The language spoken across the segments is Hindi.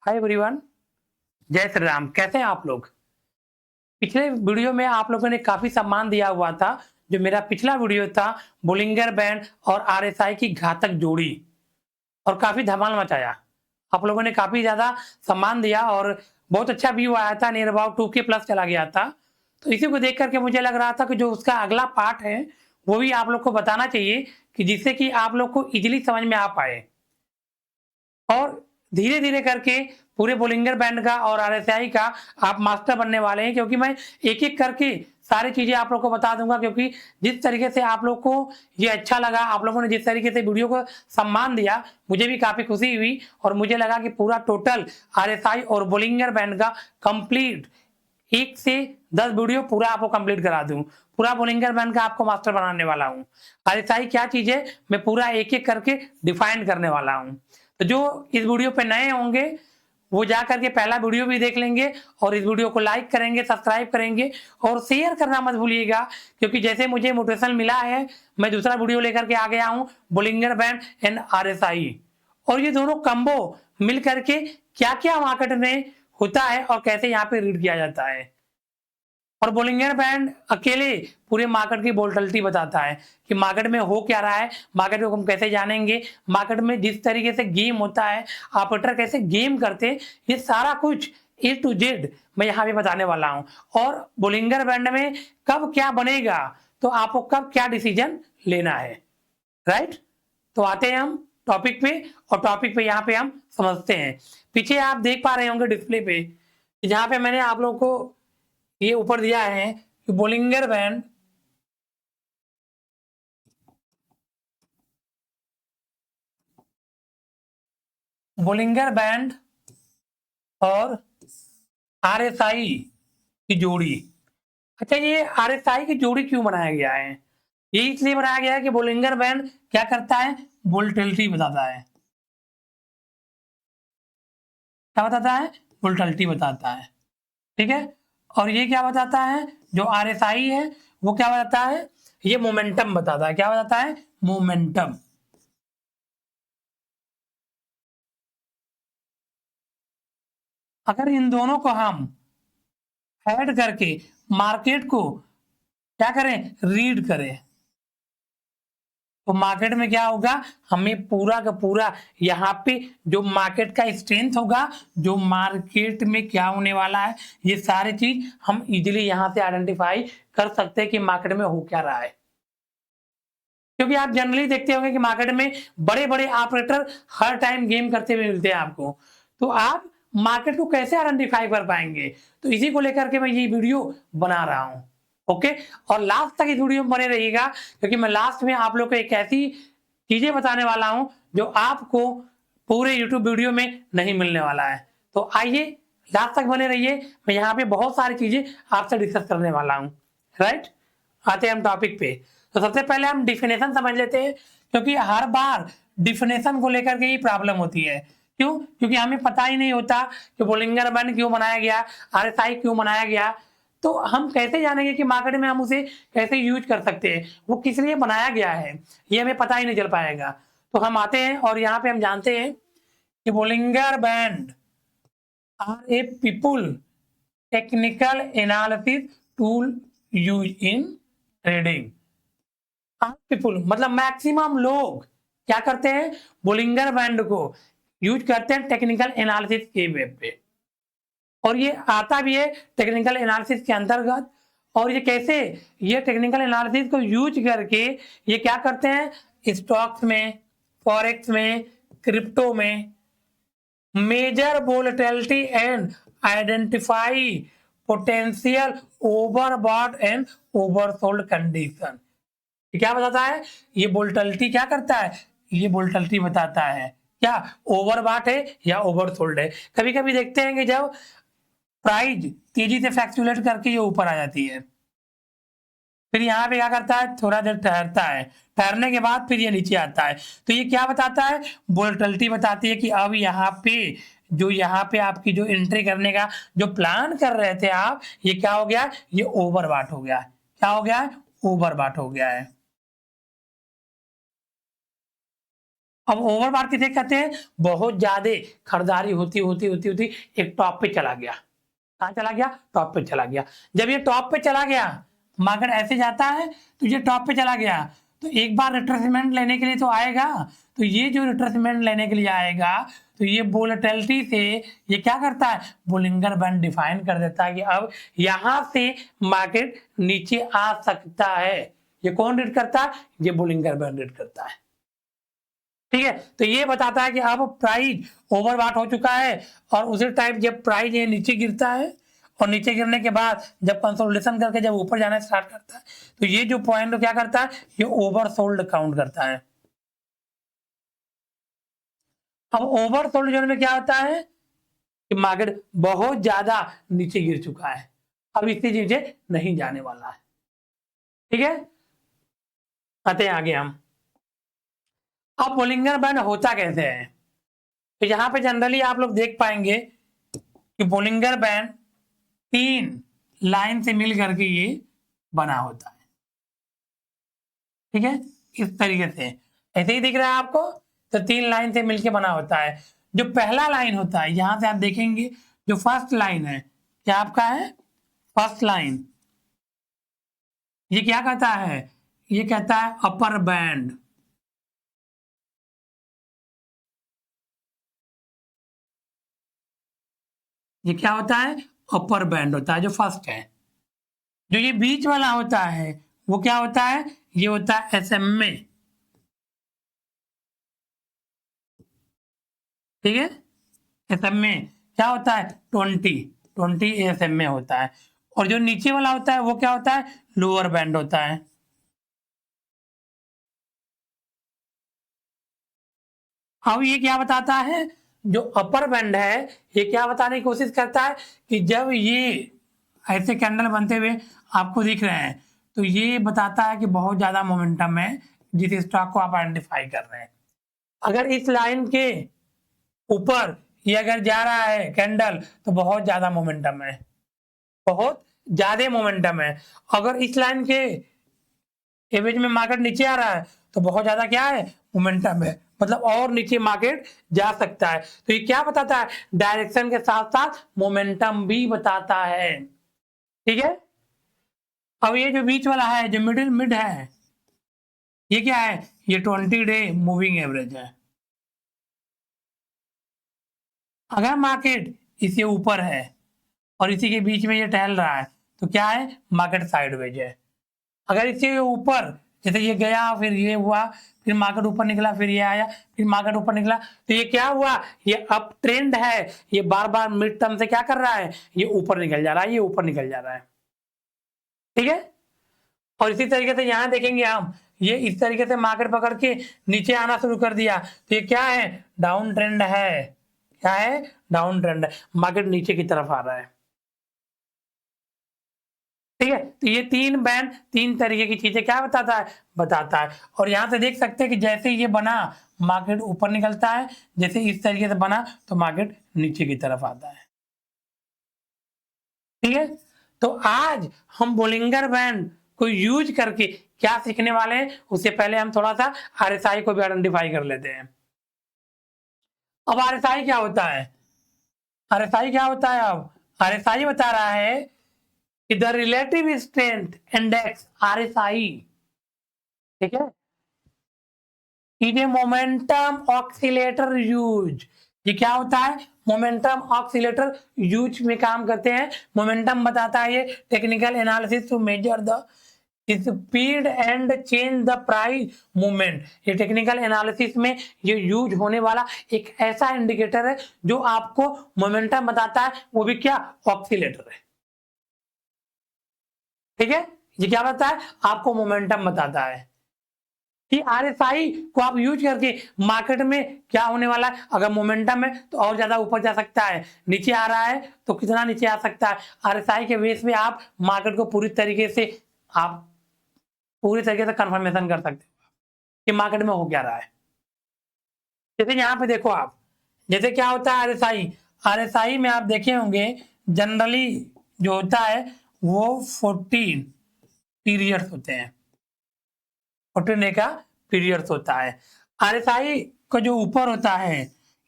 हाय एवरीवन, जय श्री राम। कैसे हैं आप लोग? पिछले वीडियो में आप लोगों ने काफी सम्मान दिया हुआ था। जो मेरा पिछला वीडियो था बोलिंगर बैंड और आरएसआई की घातक जोड़ी, और काफी धमाल मचाया। आप लोगों ने काफी ज्यादा सम्मान दिया और बहुत अच्छा व्यू आया था। नियर अबाउट 2K प्लस चला गया था। तो इसी को देख करके मुझे लग रहा था कि जो उसका अगला पार्ट है वो भी आप लोग को बताना चाहिए, कि जिससे कि आप लोग को इजीली समझ में आ पाए और धीरे धीरे करके पूरे बोलिंगर बैंड का और आरएसआई का आप मास्टर बनने वाले हैं। क्योंकि मैं एक एक करके सारी चीजें आप लोग को बता दूंगा, क्योंकि जिस तरीके से आप लोग को ये अच्छा लगा, आप लोगों ने जिस तरीके से वीडियो को सम्मान दिया, मुझे भी काफी खुशी हुई। और मुझे लगा कि पूरा टोटल आरएसआई और बोलिंगर बैंड का कंप्लीट 1 से 10 वीडियो पूरा आपको कंप्लीट करा दूं। पूरा बोलिंगर बैंड का आपको मास्टर बनाने वाला हूं। आरएसआई क्या चीज है मैं पूरा एक एक करके डिफाइन करने वाला हूं। तो जो इस वीडियो पे नए होंगे वो जा करके पहला वीडियो भी देख लेंगे, और इस वीडियो को लाइक करेंगे, सब्सक्राइब करेंगे और शेयर करना मत भूलिएगा। क्योंकि जैसे मुझे मोटिवेशन मिला है, मैं दूसरा वीडियो लेकर के आ गया हूं, बोलिंगर बैंड एंड आरएसआई, और ये दोनों कम्बो मिल करके क्या क्या मार्केट में होता है और कैसे यहाँ पे रीड किया जाता है। और बोलिंगर बैंड अकेले पूरे मार्केट की वोलेटिलिटी बताता है कि मार्केट में हो क्या रहा है, मार्केट को हम कैसे जानेंगे, मार्केट में जिस तरीके से गेम होता है, ऑपरेटर कैसे गेम करते, ये सारा कुछ A to Z मैं यहाँ पे बताने वाला हूँ। और बोलिंगर बैंड में कब क्या बनेगा, तो आपको कब क्या डिसीजन लेना है, राइट। तो आते हैं हम टॉपिक पे, और टॉपिक पे यहाँ पे हम समझते हैं। पीछे आप देख पा रहे होंगे डिस्प्ले पे, जहाँ पे मैंने आप लोगों को ये ऊपर दिया है कि बोलिंगर बैंड और आरएसआई की जोड़ी। अच्छा, ये आरएसआई की जोड़ी क्यों बनाया गया है? ये इसलिए बनाया गया है कि बोलिंगर बैंड क्या करता है, वोलेटिलिटी बताता है। क्या बताता है? वोलेटिलिटी बताता है, ठीक है। और ये क्या बताता है, जो आरएसआई है वो क्या बताता है, ये मोमेंटम बताता है। क्या बताता है? मोमेंटम। अगर इन दोनों को हम ऐड करके मार्केट को क्या करें, रीड करें, तो मार्केट में क्या होगा, हमें पूरा का पूरा यहाँ पे जो मार्केट का स्ट्रेंथ होगा, जो मार्केट में क्या होने वाला है, ये सारी चीज हम इजीली यहाँ से आइडेंटिफाई कर सकते हैं कि मार्केट में हो क्या रहा है। क्योंकि आप जनरली देखते होंगे कि मार्केट में बड़े बड़े ऑपरेटर हर टाइम गेम करते हुए मिलते हैं आपको। तो आप मार्केट को कैसे आइडेंटिफाई कर पाएंगे, तो इसी को लेकर के मैं ये वीडियो बना रहा हूँ। ओके, और लास्ट तक इस वीडियो में बने रहिएगा, क्योंकि मैं लास्ट में आप लोग को एक ऐसी चीजें बताने वाला हूं जो आपको पूरे यूट्यूब वीडियो में नहीं मिलने वाला है। तो आइए लास्ट तक बने रहिए, मैं यहाँ पे बहुत सारी चीजें आपसे डिस्कस करने वाला हूँ, राइट। आते हैं हम टॉपिक पे। तो सबसे पहले हम डिफिनेशन समझ लेते हैं, क्योंकि हर बार डिफिनेशन को लेकर के ही प्रॉब्लम होती है। क्यों? क्योंकि हमें पता ही नहीं होता कि बोलिंगर बैंड क्यों बनाया गया, आरएसआई क्यों बनाया गया। तो हम कैसे जानेंगे कि मार्केट में हम उसे कैसे यूज कर सकते हैं, वो किस लिए बनाया गया है, ये हमें पता ही नहीं चल पाएगा। तो हम आते हैं और यहाँ पे हम जानते हैं कि Bollinger band are a people technical analysis tool use in trading. People मतलब मैक्सिमम लोग क्या करते हैं, बोलिंगर बैंड को यूज करते हैं टेक्निकल एनालिसिस के वेब पे। और ये आता भी है टेक्निकल एनालिसिस के अंतर्गत। और ये कैसे, ये टेक्निकल एनालिसिस को यूज करके ये क्या करते हैं, स्टॉक्स में, फॉरेक्स में, क्रिप्टो में measure volatility and identify potential overbought and oversold condition. क्या बताता है, ये वोलेटिलिटी क्या करता है, ये वोलेटिलिटी बताता है क्या ओवरबॉट है या ओवरसोल्ड है। कभी कभी देखते हैं कि जब प्राइस तेजी से फ्लैक्चुएट करके ये ऊपर आ जाती है, फिर यहाँ पे क्या करता है, थोड़ा देर ठहरता है, ठहरने के बाद फिर ये नीचे आता है। तो ये क्या बताता है, वोलेटिलिटी बताती है कि अब यहाँ पे जो यहाँ पे आपकी जो एंट्री करने का जो प्लान कर रहे थे आप, ये क्या हो गया, ये ओवरबॉट हो गया। क्या हो गया है, ओवरबॉट हो गया है। अब ओवरबॉट किसे कहते हैं? बहुत ज्यादा खरीदारी होती एक टॉप पे चला गया। कहाँ चला गया? टॉप पे चला गया। जब ये टॉप पे चला गया, मार्केट ऐसे जाता है तो ये टॉप पे चला गया, तो एक बार रिट्रेसमेंट लेने के लिए तो आएगा। तो ये जो रिट्रेसमेंट लेने के लिए आएगा, तो ये वोलेटिलिटी से ये क्या करता है? बोलिंगर बैंड डिफाइन कर देता है कि अब यहां से मार्केट नीचे आ सकता है। ये कौन रीड करता है? ये बोलिंगर बैंड रीड करता है। ठीक है, तो ये बताता है कि अब प्राइस ओवरबॉट हो चुका है, और उसी टाइम जब प्राइस ये नीचे गिरता है, और नीचे गिरने के बाद जब कंसोलिडेशन करके जब ऊपर जाना स्टार्ट करता है, तो ये जो पॉइंट क्या करता है? ये ओवरसोल्ड काउंट करता है। अब ओवरसोल्ड जोन में क्या होता है कि मार्केट बहुत ज्यादा नीचे गिर चुका है, अब इससे नीचे नहीं जाने वाला है। ठीक है, आते हैं आगे हम। अब बोलिंगर बैंड होता कैसे है? तो यहां पे जनरली आप लोग देख पाएंगे कि बोलिंगर बैंड 3 लाइन से मिल करके ये बना होता है। ठीक है, इस तरीके से ऐसे ही दिख रहा है आपको, तो 3 लाइन से मिलके बना होता है। जो पहला लाइन होता है, यहां से आप देखेंगे जो फर्स्ट लाइन है, क्या आपका है? फर्स्ट लाइन, ये क्या कहता है? ये कहता है अपर बैंड। ये क्या होता है? अपर बैंड होता है, जो फर्स्ट है। जो ये बीच वाला होता है, वो क्या होता है? ये होता है एसएमए। ठीक है, एसएमए क्या होता है? 20 एसएमए होता है। और जो नीचे वाला होता है वो क्या होता है? लोअर बैंड होता है। अब ये क्या बताता है? जो अपर बैंड है, ये क्या बताने की कोशिश करता है कि जब ये ऐसे कैंडल बनते हुए आपको दिख रहे हैं, तो ये बताता है कि बहुत ज्यादा मोमेंटम है जिस स्टॉक को आप आइडेंटिफाई कर रहे हैं। अगर इस लाइन के ऊपर ये अगर जा रहा है कैंडल, तो बहुत ज्यादा मोमेंटम है, बहुत ज्यादा मोमेंटम है। अगर इस लाइन के एवरेज में मार्केट नीचे आ रहा है, तो बहुत ज्यादा क्या है? मोमेंटम है, मतलब और नीचे मार्केट जा सकता है। तो ये क्या बताता है? डायरेक्शन के साथ साथ मोमेंटम भी बताता है। ठीक है, अब ये जो बीच वाला है, जो मिड है, ये क्या है? ये 20 डे मूविंग एवरेज है। अगर मार्केट इसके ऊपर है और इसी के बीच में ये टहल रहा है, तो क्या है? मार्केट साइडवेज है। अगर इसके ऊपर जैसे ये गया, फिर ये हुआ, फिर मार्केट ऊपर निकला, फिर ये आया, फिर मार्केट ऊपर निकला, तो ये क्या हुआ? ये अप ट्रेंड है। ये बार बार मिड टर्म से क्या कर रहा है? ये ऊपर निकल जा रहा है, ये ऊपर निकल जा रहा है। ठीक है, और इसी तरीके से यहां देखेंगे हम, ये इस तरीके से मार्केट पकड़ के नीचे आना शुरू कर दिया, तो ये क्या है? डाउन ट्रेंड है। क्या है? डाउन ट्रेंड है, मार्केट नीचे की तरफ आ रहा है। ठीक है, तो ये 3 बैंड 3 तरीके की चीजें क्या बताता है? बताता है। और यहां से देख सकते हैं कि जैसे ये बना, मार्केट ऊपर निकलता है, जैसे इस तरीके से बना तो मार्केट नीचे की तरफ आता है। ठीक है, तो आज हम बोलिंगर बैंड को यूज करके क्या सीखने वाले हैं, उससे पहले हम थोड़ा सा आरएसआई को भी आइडेंटिफाई कर लेते हैं। अब आरएसआई क्या होता है? आरएसआई क्या होता है? अब आरएसआई बता रहा है कि the relative strength index, RSI, ठीक है, is a momentum oscillator use. ये क्या होता है? मोमेंटम ऑक्सीलेटर यूज में काम करते हैं। मोमेंटम बताता है ये technical analysis to measure the speed and change the price movement. ये टेक्निकल एनालिसिस में ये यूज होने वाला एक ऐसा इंडिकेटर है जो आपको मोमेंटम बताता है, वो भी क्या? ऑक्सीलेटर है। ठीक है, ये क्या बताता है? आपको मोमेंटम बताता है कि आरएसआई को आप यूज करके मार्केट में क्या होने वाला है। अगर मोमेंटम है तो और ज्यादा ऊपर जा सकता है, नीचे आ रहा है तो कितना नीचे आ सकता है। आरएसआई के बेस पे आप मार्केट को पूरी तरीके से कंफर्मेशन कर सकते हो कि मार्केट में हो क्या रहा है। जैसे यहाँ पे देखो आप, जैसे क्या होता है आरएसआई, आरएसआई में आप देखे होंगे जनरली जो होता है वो 14 पीरियड्स होते हैं, 14 डे का पीरियड्स होता है। आरएसआई का जो ऊपर होता है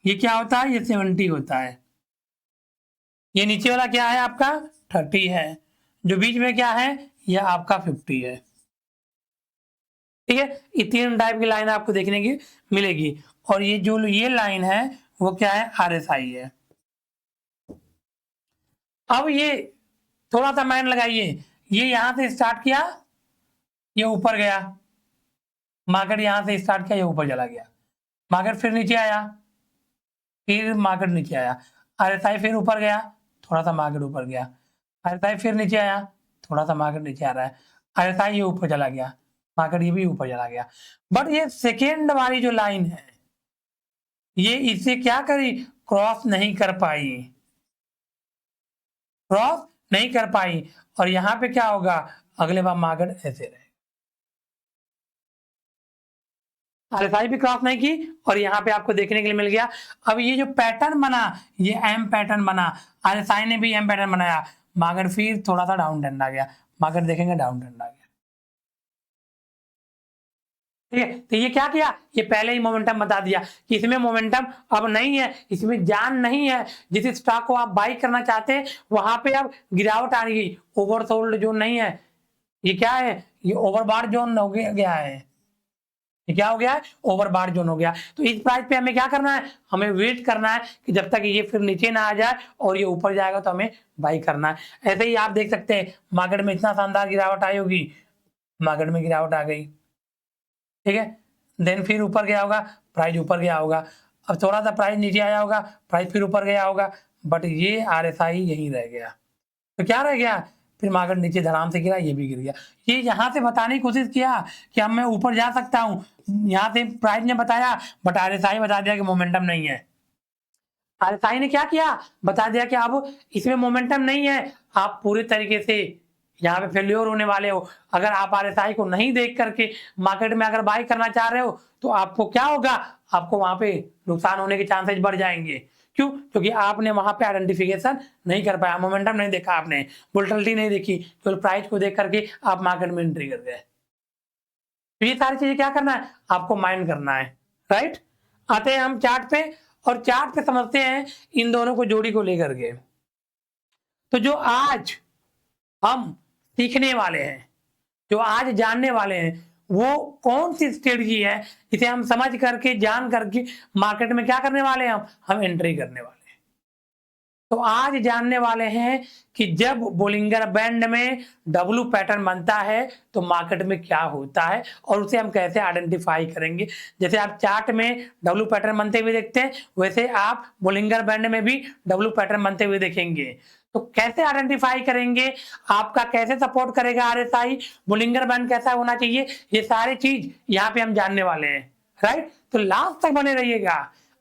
ये क्या होता है, ये 70 होता है। ये नीचे वाला क्या है आपका 30 है, जो बीच में क्या है ये आपका 50 है। ठीक है, ये 3 टाइप की लाइन आपको देखने की मिलेगी। और ये जो ये लाइन है वो क्या है, RSI है। अब ये थोड़ा सा माइंड लगाइए, ये यहां से स्टार्ट किया, ये ऊपर गया, मार्केट यहां से स्टार्ट किया, ये ऊपर चला गया, मार्केट फिर नीचे आया, फिर मार्केट नीचे आया, RSI फिर ऊपर गया, थोड़ा सा मार्केट ऊपर गया, RSI फिर नीचे आया, थोड़ा सा मार्केट नीचे आ रहा है, RSI ये ऊपर चला गया, मार्केट ये भी ऊपर चला गया। बट ये सेकेंड वाली जो लाइन है ये इसे क्या करी, क्रॉस नहीं कर पाई, क्रॉस नहीं कर पाई। और यहां पे क्या होगा, अगले बार मार्केट ऐसे रहे, RSI भी क्रॉस नहीं की और यहाँ पे आपको देखने के लिए मिल गया। अब ये जो पैटर्न बना, ये एम पैटर्न बना, RSI ने भी एम पैटर्न बनाया, मार्केट फिर थोड़ा सा डाउन ट्रेंड आ गया, मार्केट देखेंगे डाउन ट्रेंड आ गया। ठीक है, तो ये क्या किया, ये पहले ही मोमेंटम बता दिया कि इसमें मोमेंटम अब नहीं है, इसमें जान नहीं है। जिस स्टॉक को आप बाई करना चाहते हैं वहां पे अब गिरावट आ रही है, ओवरसोल्ड जोन नहीं है, ये क्या है, ये ओवरबॉट जोन हो गया है, ये क्या हो गया है, ओवरबॉट जोन हो गया। तो इस प्राइस पे हमें क्या करना है, हमें वेट करना है कि जब तक ये फिर नीचे ना आ जाए और ये ऊपर जाएगा तो हमें बाई करना है। ऐसे ही आप देख सकते हैं मार्केट में इतना शानदार गिरावट आई होगी, मार्केट में गिरावट आ गई, ठीक है, देन फिर ऊपर गया होगा, प्राइस ऊपर गया होगा, अब थोड़ा सा प्राइस नीचे आया होगा, प्राइस फिर ऊपर गया होगा, बट ये RSI यहीं रह गया। तो क्या रह गया, फिर मार्केट नीचे धड़ाम से गिरा, ये भी गिर गया। ये यहाँ से बताने की कोशिश किया कि अब मैं ऊपर जा सकता हूँ, यहाँ से प्राइस ने बताया, बट RSI बता दिया कि मोमेंटम नहीं है। RSI ने क्या किया, बता दिया कि अब इसमें मोमेंटम नहीं है, आप पूरे तरीके से यहाँ पे फेल्योर होने वाले हो। अगर आप RSI को नहीं देख करके मार्केट में अगर बाई करना चाह रहे हो तो आपको क्या होगा, आपको वहां पे नुकसान होने के चांसेस बढ़ जाएंगे। क्यों, क्योंकि आपने वहां पे आइडेंटिफिकेशन नहीं कर पाया, मोमेंटम नहीं देखा आपने, वोलेटिलिटी नहीं देखी, केवल प्राइस को देख करके आप मार्केट में एंट्री कर गए। तो ये सारी चीजें क्या करना है, आपको माइंड करना है, राइट। आते हैं हम चार्ट पे, और चार्ट पे समझते हैं इन दोनों को जोड़ी को लेकर के। तो जो आज हम सीखने वाले हैं, जो आज जानने वाले हैं, वो कौन सी स्ट्रेटजी है जिसे हम समझ करके जान करके मार्केट में क्या करने वाले हैं, हम एंट्री करने वाले हैं। तो आज जानने वाले हैं कि जब बोलिंगर बैंड में डब्ल्यू पैटर्न बनता है तो मार्केट में क्या होता है और उसे हम कैसे आइडेंटिफाई करेंगे। जैसे आप चार्ट में डब्ल्यू पैटर्न बनते हुए देखते हैं, वैसे आप बोलिंगर बैंड में भी डब्ल्यू पैटर्न बनते हुए देखेंगे। तो कैसे आइडेंटिफाई करेंगे, आपका कैसे सपोर्ट करेगा RSI, बोलिंगर बैंड कैसा होना चाहिए, ये सारी चीज यहाँ पे हम जानने वाले हैं, राइट। तो लास्ट तक बने रहिएगा,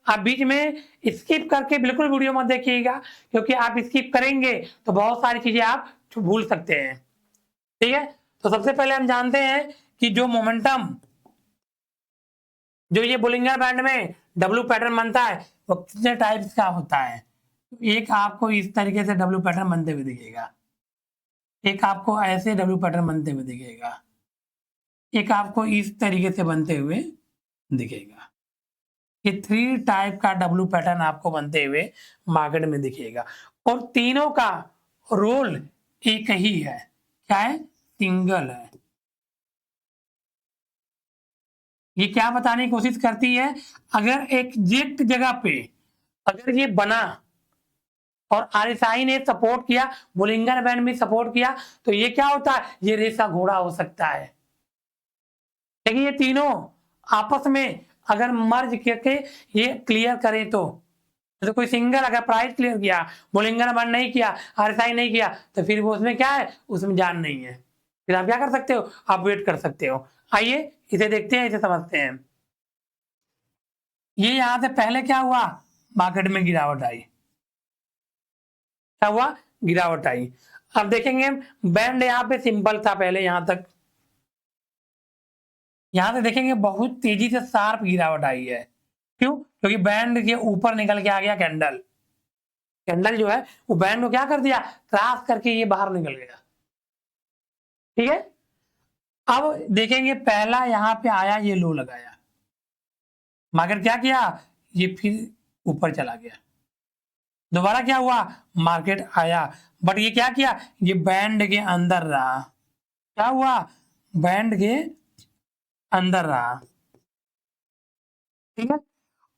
आप बीच में स्किप करके बिल्कुल वीडियो मत देखिएगा, क्योंकि आप स्किप करेंगे तो बहुत सारी चीजें आप भूल सकते हैं। ठीक है, तो सबसे पहले हम जानते हैं कि जो मोमेंटम, जो ये बोलिंगर बैंड में डब्ल्यू पैटर्न बनता है वो कितने टाइप्स का होता है। एक आपको इस तरीके से डब्ल्यू पैटर्न बनते हुए दिखेगा, एक आपको ऐसे डब्ल्यू पैटर्न बनते हुए दिखेगा, एक आपको इस तरीके से बनते हुए दिखेगा। ये 3 टाइप का डब्ल्यू पैटर्न आपको बनते हुए मार्केट में दिखेगा, और तीनों का रोल एक ही है, क्या है, सिंगल है। ये क्या बताने की कोशिश करती है, अगर एग्जैक्ट जगह पे अगर ये बना और RSI ने सपोर्ट किया, बोलिंगर बैंड में सपोर्ट किया, तो ये क्या होता है, ये रेसा घोड़ा हो सकता है। लेकिन ये तीनों आपस में अगर मर्ज करके ये क्लियर करें तो कोई सिंगल अगर प्राइस क्लियर किया, बोलिंगर बैंड नहीं किया, RSI नहीं किया, तो फिर वो उसमें क्या है, उसमें जान नहीं है। फिर आप क्या कर सकते हो, आप वेट कर सकते हो। आइए इसे देखते हैं, इसे समझते हैं। ये यहां से पहले क्या हुआ, मार्केट में गिरावट आई, क्या हुआ, गिरावट आई। अब देखेंगे बैंड यहाँ पे सिंपल था पहले, यहां तक, यहां से देखेंगे बहुत तेजी से शार्प गिरावट आई है। क्यों, क्योंकि बैंड के ऊपर निकल के आ गया कैंडल, कैंडल जो है वो बैंड को क्या कर दिया, क्रॉस करके ये बाहर निकल गया। ठीक है, अब देखेंगे पहला यहां पे आया, ये लो लगाया, मार्केट क्या किया, ये फिर ऊपर चला गया, दोबारा क्या हुआ, मार्केट आया, बट ये क्या किया, ये बैंड के अंदर रहा, क्या हुआ, बैंड के अंदर रहा, ठीक है।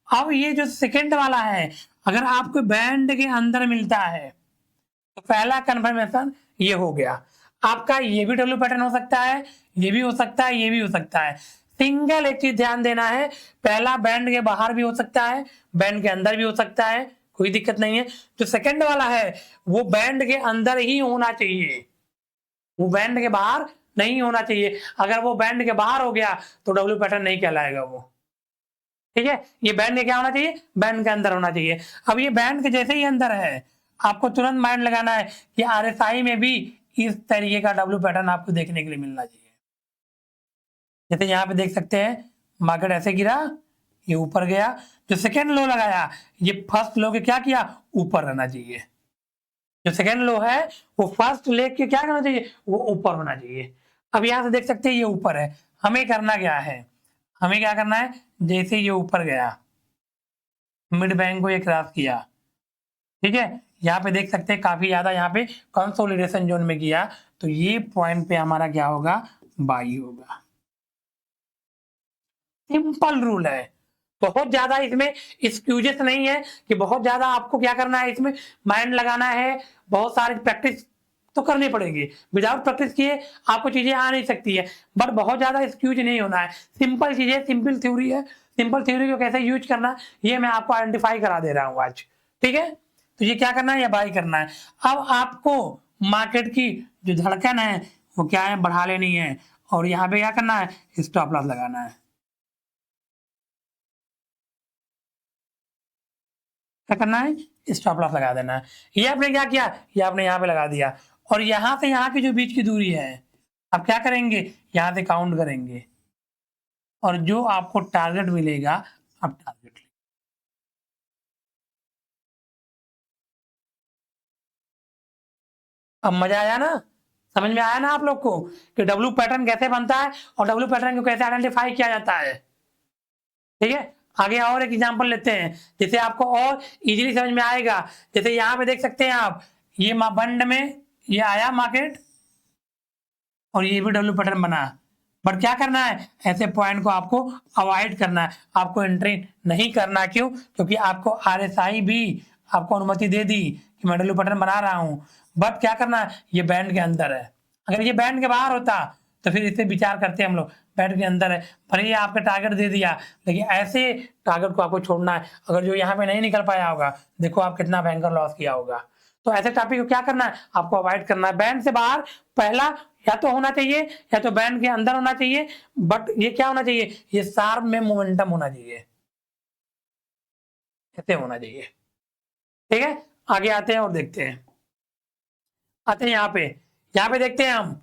अब ये जो सेकंड वाला है, अगर आपको बैंड के अंदर मिलता है तो पहला कंफर्मेशन ये हो गया, आपका ये भी डब्ल्यू पैटर्न हो सकता है, ये भी हो सकता है, ये भी हो सकता है। सिंगल एक चीज ध्यान देना है, पहला बैंड के बाहर भी हो सकता है, बैंड के अंदर भी हो सकता है, कोई दिक्कत नहीं है। जो सेकंड वाला है वो बैंड के अंदर ही होना चाहिए, वो बैंड के बाहर नहीं होना चाहिए। अगर वो बैंड के बाहर हो गया तो डब्ल्यू पैटर्न नहीं कहलाएगा वो, ठीक है। ये बैंड के क्या होना चाहिए, बैंड के अंदर होना चाहिए। अब ये बैंड के जैसे ही अंदर है, आपको तुरंत माइंड लगाना है कि आरएसआई में भी इस तरीके का डब्ल्यू पैटर्न आपको देखने के लिए मिलना चाहिए। जैसे यहाँ पे देख सकते हैं, मार्केट ऐसे गिरा, ये ऊपर गया, जो सेकेंड लो लगाया, ये फर्स्ट लो के क्या किया, ऊपर रहना चाहिए। जो सेकेंड लो है वो फर्स्ट लेग के क्या करना चाहिए, वो ऊपर होना चाहिए। अब यहाँ से देख सकते हैं ये ऊपर है, हमें करना क्या है, हमें क्या करना है, जैसे ये ऊपर गया, मिड बैंक को ये क्रॉस किया, ठीक है, यहाँ पे देख सकते हैं काफी ज्यादा यहाँ पे कंसोलिडेशन जोन में किया, तो ये पॉइंट पे हमारा क्या होगा, बाई होगा। सिंपल रूल है, बहुत ज्यादा इसमें एक्सक्यूजेस नहीं है कि बहुत ज्यादा आपको क्या करना है, इसमें माइंड लगाना है, बहुत सारी प्रैक्टिस तो करनी पड़ेगी, विदाउट प्रैक्टिस किए आपको चीजें आ नहीं सकती है, बट बहुत ज्यादा एक्सक्यूज नहीं होना है। सिंपल चीजें, सिंपल थ्योरी है, सिंपल थ्योरी को कैसे यूज करना ये मैं आपको आइडेंटिफाई करा दे रहा हूँ आज, ठीक है। तो ये क्या करना है, या बाई करना है। अब आपको मार्केट की जो धड़कन है वो क्या है, बढ़ा लेनी है, और यहाँ पे क्या करना है, स्टॉप लॉस लगाना है। क्या करना है, स्टॉप लॉस लगा देना है। ये आपने क्या किया, ये आपने यहाँ पे लगा दिया, और यहाँ से यहाँ की जो बीच की दूरी है, आप क्या करेंगे, यहाँ से काउंट करेंगे, और जो आपको टारगेट मिलेगा आप टारगेट लेंगे। अब मजा आया ना, समझ में आया ना आप लोग को कि डब्ल्यू पैटर्न कैसे बनता है और डब्ल्यू पैटर्न को कैसे आइडेंटिफाई किया जाता है, ठीक है। आगे और एक एग्जांपल लेते हैं, जिसे आपको और इजीली समझ में आएगा। जैसे यहाँ पे देख सकते हैं आप, ये बंड में ये आया मार्केट, और ये भी डब्ल्यू पैटर्न बना, बट क्या करना है, ऐसे पॉइंट को आपको अवॉइड करना है, आपको एंट्री नहीं करना। क्यों, क्योंकि आपको आरएसआई भी आपको अनुमति दे दी कि मैं डब्ल्यू पैटर्न बना रहा हूं, बट क्या करना है, ये बैंड के अंदर है। अगर ये बैंड के बाहर होता तो फिर इसे विचार करते हम लोग, बैंड के अंदर है, पर ये आपका टारगेट दे दिया, लेकिन ऐसे टारगेट को आपको छोड़ना है। अगर जो यहाँ पे नहीं निकल पाया होगा, देखो आप कितना भयंकर लॉस किया होगा। तो ऐसे टॉपिक को क्या करना है, आपको अवॉइड करना है। बैंड से बाहर पहला या तो होना चाहिए या तो बैंड के अंदर होना चाहिए, बट ये क्या होना चाहिए, ये शार्प में मोमेंटम होना चाहिए, ऐसे होना चाहिए, ठीक है। आगे आते हैं और देखते हैं, आते हैं यहाँ पे देखते हैं हम,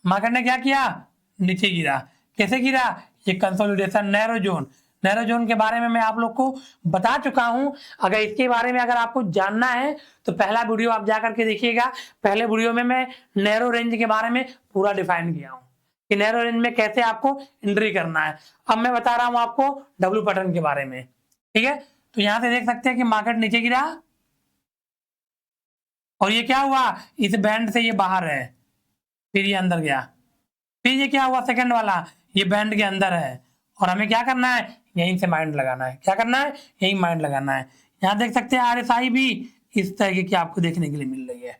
मार्केट ने क्या किया, नीचे गिरा, कैसे गिरा, ये कंसोलिडेशन नैरो जोन के बारे में मैं आप लोग को बता चुका हूं। अगर इसके बारे में अगर आपको जानना है तो पहला वीडियो आप जाकर के देखिएगा, पहले वीडियो में मैं नैरो रेंज के बारे में पूरा डिफाइन किया हूं कि नैरो रेंज में कैसे आपको एंट्री करना है। अब मैं बता रहा हूं आपको डब्ल्यू पैटर्न के बारे में, ठीक है। तो यहां से देख सकते हैं कि मार्केट नीचे गिरा, और ये क्या हुआ, इस बैंड से ये बाहर है, फिर ये अंदर गया, फिर ये क्या हुआ, सेकंड वाला, ये बैंड के अंदर है, और हमें क्या करना है, यहीं से माइंड लगाना है। क्या करना है, यहीं माइंड लगाना है। यहाँ देख सकते हैं आरएसआई भी इस तरीके की आपको देखने के लिए मिल रही है,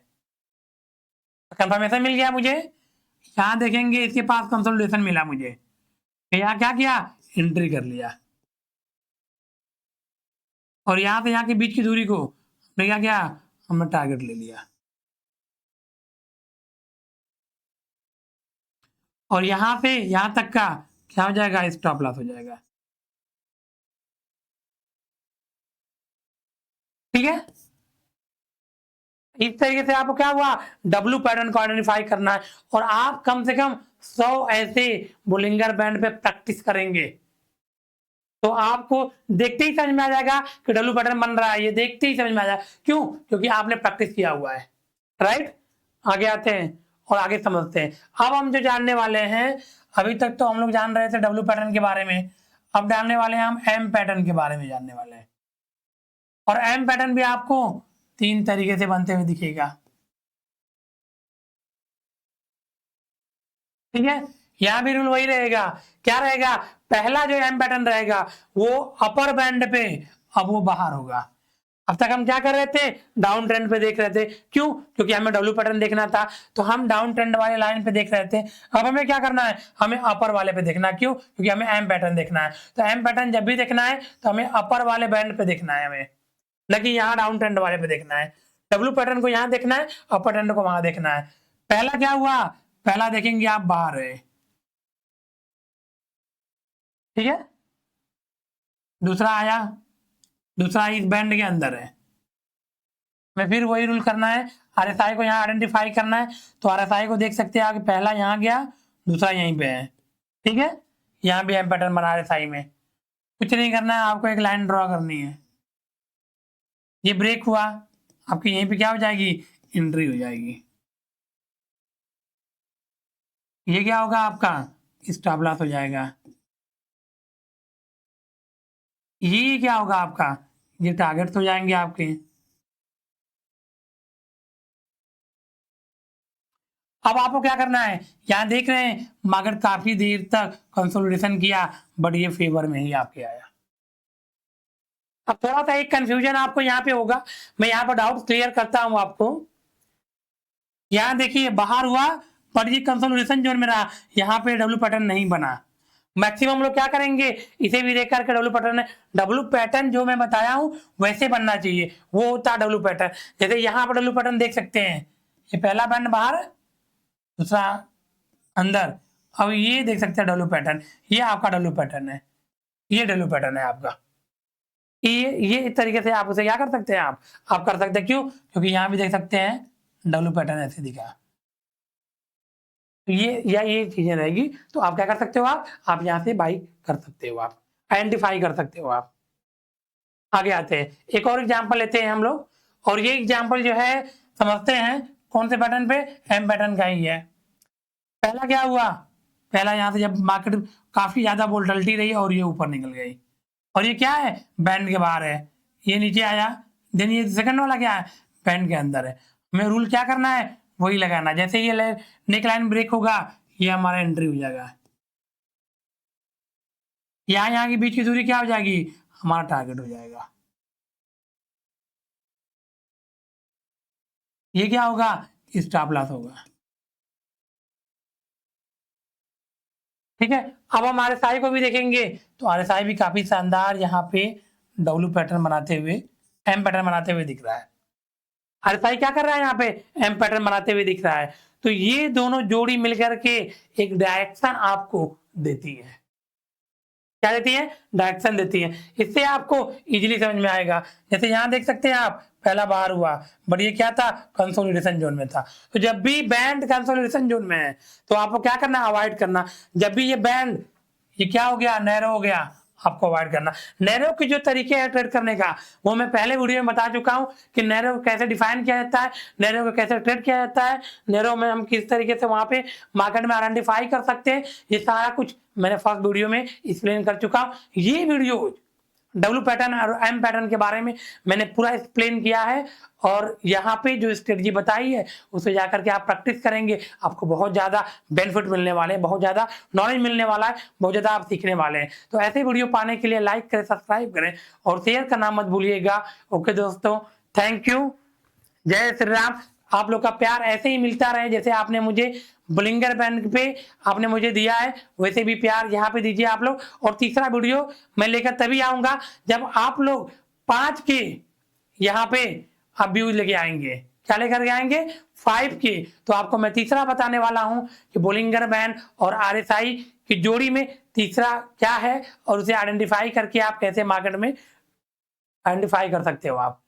कंफर्मेशन मिल गया मुझे। यहाँ देखेंगे इसके पास कंसोलिडेशन मिला मुझे, यहाँ क्या किया, एंट्री कर लिया, और यहाँ से यहाँ के बीच की दूरी को हमने क्या किया, हमने टारगेट ले लिया, और यहाँ से यहाँ तक का क्या हो जाएगा, स्टॉप लॉस हो जाएगा, ठीक है। इस तरीके से आपको क्या हुआ, डब्ल्यू पैटर्न को आइडेंटिफाई करना है, और आप कम से कम 100 ऐसे बोलिंगर बैंड पे प्रैक्टिस करेंगे तो आपको देखते ही समझ में आ जाएगा कि डब्ल्यू पैटर्न बन रहा है, ये देखते ही समझ में आ जाएगा। क्यों, क्योंकि आपने प्रैक्टिस किया हुआ है, राइट। आगे आते हैं और आगे समझते हैं। अब हम जो जानने वाले हैं, अभी तक तो हम लोग जान रहे थे डब्ल्यू पैटर्न के बारे में, अब डालने वाले हैं हम एम पैटर्न के बारे में जानने वाले हैं, और एम पैटर्न भी आपको 3 तरीके से बनते हुए दिखेगा। ठीक है, यहां भी रूल वही रहेगा, क्या रहेगा, पहला जो एम पैटर्न रहेगा वो अपर बैंड पे, अब वो बाहर होगा। अब तक हम क्या कर रहे थे, डाउन ट्रेंड पे देख रहे थे, क्यों, क्योंकि हमें डब्ल्यू पैटर्न देखना था, तो हम डाउन ट्रेंड वाले लाइन पे देख रहे थे। अब हमें क्या करना है, हमें अपर वाले पे देखना है, क्यों, क्योंकि हमें एम पैटर्न देखना है। तो एम पैटर्न जब भी देखना है तो हमें अपर वाले बैंड पे देखना है, हमें न कि यहाँ डाउन ट्रेंड वाले पे देखना है। डब्ल्यू पैटर्न को यहाँ देखना है, अपर ट्रेंड को वहां देखना है। पहला क्या हुआ, पहला देखेंगे आप बाहर है, ठीक है, दूसरा आया, दूसरा इस बैंड के अंदर है। मैं फिर वही रूल करना है, आरएसआई को यहाँ आइडेंटिफाई करना है, तो आरएसआई को देख सकते हैं आगे, पहला यहाँ गया, दूसरा यहीं पे है, ठीक है, यहाँ भी एम पैटर्न बना आरएसआई में। कुछ नहीं करना है, आपको एक लाइन ड्रॉ करनी है, ये ब्रेक हुआ, आपकी यहीं पे क्या हो जाएगी, एंट्री हो जाएगी। ये क्या होगा आपका, स्टॉप लॉस हो जाएगा। ये क्या होगा आपका, ये टारगेट हो जाएंगे आपके। अब आपको क्या करना है, यहाँ देख रहे हैं मार्केट काफी देर तक कंसोलिडेशन किया, बट ये फेवर में ही आपके आया। अब थोड़ा सा एक कंफ्यूजन आपको यहाँ पे होगा, मैं यहाँ पर डाउट क्लियर करता हूँ आपको। यहाँ देखिए बाहर हुआ, पर ये कंसोलिडेशन जोन में रहा, यहाँ पे डब्ल्यू पैटर्न नहीं बना। मैक्सिमम लोग क्या करेंगे, इसे भी देख करके डब्ल्यू पैटर्न है, डब्ल्यू पैटर्न जो मैं बताया हूँ वैसे बनना चाहिए, वो होता है डब्ल्यू पैटर्न। जैसे यहाँ पर डब्ल्यू पैटर्न देख सकते हैं, ये पहला बैंड बाहर, दूसरा अंदर। अब ये देख सकते हैं डब्ल्यू पैटर्न, ये आपका डब्ल्यू पैटर्न है, ये डब्ल्यू पैटर्न है आपका। ये इस तरीके से आप उसे क्या कर सकते हैं, आप कर सकते हैं, क्यों, क्योंकि यहाँ भी देख सकते हैं डब्ल्यू पैटर्न ऐसे दिखा। तो ये चीजें रहेगी, तो आप क्या कर सकते हो, आप यहाँ से बाई कर सकते हो, आप आइडेंटिफाई कर सकते हो। आप आगे आते हैं, एक और एग्जांपल लेते हैं हम लोग, और ये एग्जांपल जो है समझते हैं कौन से पैटर्न पे, एम पैटर्न का ही है। पहला क्या हुआ, पहला यहाँ से जब मार्केट काफी ज्यादा वोलेटिलिटी रही और ये ऊपर निकल गई, और ये क्या है, बैंड के बाहर है, ये नीचे आया, देन ये सेकंड वाला क्या है, बैंड के अंदर है। हमें रूल क्या करना है, वही लगाना, जैसे ये नेक लाइन ब्रेक होगा, ये हमारा एंट्री हो जाएगा, यहाँ की बीच की दूरी क्या हो जाएगी, हमारा टारगेट हो जाएगा। ये क्या होगा, स्टॉप लॉस होगा। ठीक है, अब हम आरएसआई को भी देखेंगे, तो आरएसआई भी काफी शानदार यहाँ पे डब्ल्यू पैटर्न बनाते हुए, एम पैटर्न बनाते हुए दिख रहा है। आरएसआई क्या कर रहा है, यहाँ पे एम पैटर्न बनाते हुए दिख रहा है। तो ये दोनों जोड़ी मिलकर के एक डायरेक्शन आपको देती है, क्या देती है, डायरेक्शन देती है। इससे आपको इजीली समझ में आएगा। जैसे यहाँ देख सकते हैं आप, पहला बाहर हुआ, बट ये क्या था, कंसोलिडेशन जोन में था। तो जब भी बैंड कंसोलिडेशन जोन में है तो आपको क्या करना, अवॉइड करना। जब भी ये बैंड ये क्या हो गया, नैरो हो गया, आपको अवॉइड करना। नैरो के जो तरीके हैं ट्रेड करने का, वो मैं पहले वीडियो में बता चुका हूं कि नैरो कैसे डिफाइन किया जाता है, नैरो को कैसे ट्रेड किया जाता है, नैरो में हम किस तरीके से वहां पे मार्केट में आइडेंटिफाई कर सकते हैं, ये सारा कुछ मैंने फर्स्ट वीडियो में एक्सप्लेन कर चुका हूं। ये वीडियो डब्ल्यू पैटर्न और एम पैटर्न के बारे में मैंने पूरा एक्सप्लेन किया है, और यहाँ पे जो स्ट्रेटजी बताई है उसे जाकर के आप प्रैक्टिस करेंगे, आपको बहुत ज़्यादा बेनिफिट मिलने वाले हैं, बहुत ज़्यादा नॉलेज मिलने वाला है, बहुत ज़्यादा आप सीखने वाले हैं। तो ऐसे वीडियो पाने के लिए लाइक करें, सब्सक्राइब करें और शेयर करना मत भूलिएगा। ओके दोस्तों, थैंक यू, जय श्री राम। आप लोग का प्यार ऐसे ही मिलता रहे, जैसे आपने मुझे बुलिंगर बैंड पे आपने मुझे दिया है, वैसे भी प्यार यहाँ पे दीजिए आप लोग। और तीसरा वीडियो मैं लेकर तभी आऊंगा जब आप लोग 5 के यहाँ पे आप व्यूज लेके आएंगे। क्या लेकर के आएंगे, 5 के। तो आपको मैं तीसरा बताने वाला हूँ कि बुलिंगर बैंड और आरएसआई की जोड़ी में तीसरा क्या है, और उसे आइडेंटिफाई करके आप कैसे मार्केट में आइडेंटिफाई कर सकते हो आप।